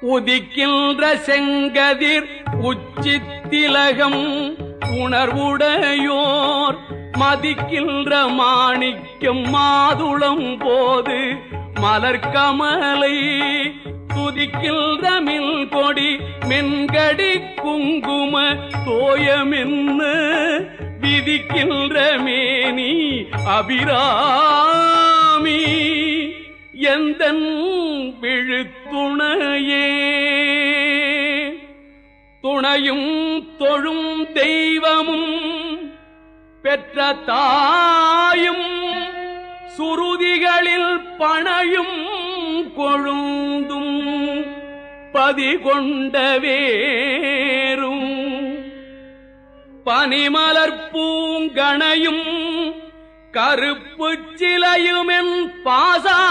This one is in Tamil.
உதிக்கின்ற செங்கதிர் உச்சித்திலகம் உணர்வுடையோர் மதிக்கின்ற மாணிக்கம் மாதுளம் போது மலர்கமலை துதிக்கின்ற மில் கொடி மென்கடி குங்கும தோயமென்ன விதிக்கின்ற மேனி அபிராமி எந்தன் விழுத்துணையே துணையும் தொழும் தெய்வமும் பெற்ற தாயும் சுருதிகளில் பணையும் கொழுந்தும் பதிகொண்ட வேரும் பனிமலர் பூங்கணையும் கருப்பு சிலையுமென் பாசாங்குசமும்